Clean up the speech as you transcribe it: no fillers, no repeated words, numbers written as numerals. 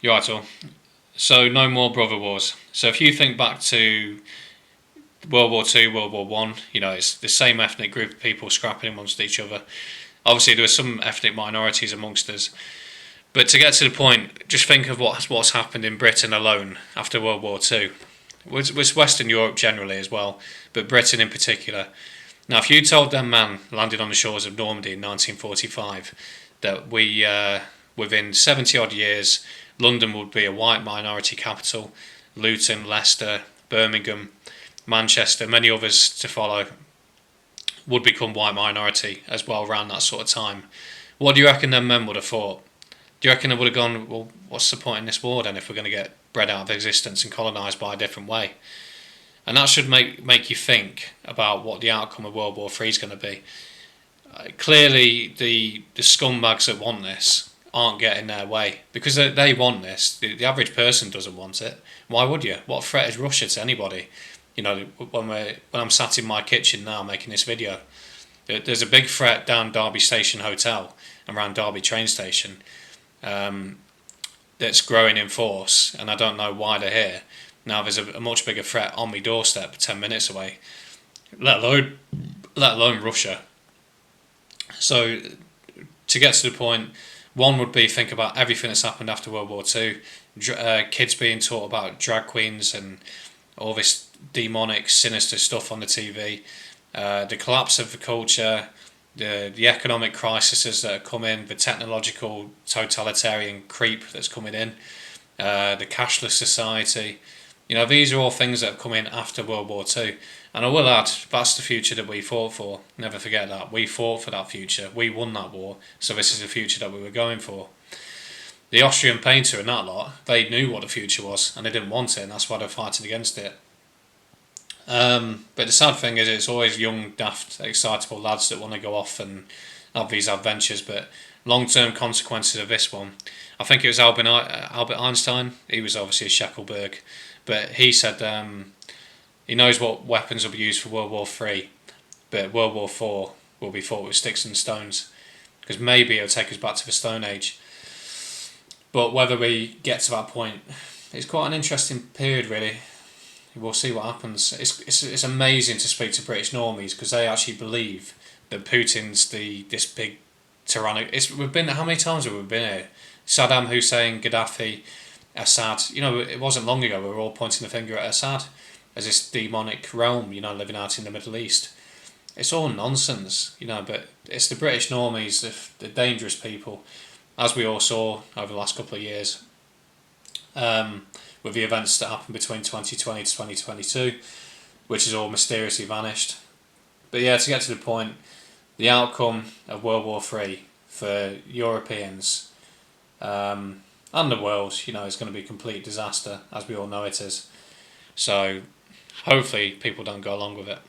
You're right, all. So no more brother wars. So if you think back to World War Two, World War One, it's the same ethnic group of people scrapping amongst each other. Obviously, there were some ethnic minorities amongst us, but to get to the point, just think of what's happened in Britain alone after World War Two. With Western Europe generally as well, but Britain in particular. Now, if you told them man landed on the shores of Normandy in 1945 that within 70 odd years, London would be a white minority capital, Luton, Leicester, Birmingham, Manchester, many others to follow, would become white minority as well around that sort of time. What do you reckon them men would have thought? Do you reckon they would have gone, well, what's the point in this war then if we're going to get bred out of existence and colonised by a different way? And that should make you think about what the outcome of World War Three is going to be. Clearly, the scumbags that want this aren't getting their way because they want this. The average person doesn't want it. Why would you? What threat is Russia to anybody? When I'm sat in my kitchen now making this video, there's a big threat down Derby Station Hotel and around Derby train station that's growing in force, and I don't know why they're here. Now there's a much bigger threat on my doorstep 10 minutes away, let alone Russia. So to get to the point, one would be think about everything that's happened after World War Two, kids being taught about drag queens and all this demonic, sinister stuff on the TV, the collapse of the culture, the economic crises that are coming, the technological totalitarian creep that's coming in, the cashless society. These are all things that have come in after World War Two. And I will add, that's the future that we fought for. Never forget that. We fought for that future. We won that war. So this is the future that we were going for. The Austrian painter and that lot, they knew what the future was and they didn't want it, and that's why they're fighting against it. But the sad thing is it's always young, daft, excitable lads that want to go off and have these adventures, but long-term consequences of this one. I think it was Albert Einstein. He was obviously a Shackelberg, but he said he knows what weapons will be used for World War Three, but World War Four will be fought with sticks and stones, because maybe it'll take us back to the Stone Age. But whether we get to that point, it's quite an interesting period, really. We'll see what happens. It's amazing to speak to British normies because they actually believe that Putin's this big tyrannic. We've been, how many times have we been here? Saddam Hussein, Gaddafi, Assad. It wasn't long ago we were all pointing the finger at Assad as this demonic realm, living out in the Middle East. It's all nonsense, but it's the British normies, the dangerous people, as we all saw over the last couple of years. With the events that happened between 2020 to 2022, which has all mysteriously vanished. But yeah, to get to the point, the outcome of World War Three for Europeans and the world, is going to be a complete disaster, as we all know it is. So hopefully people don't go along with it.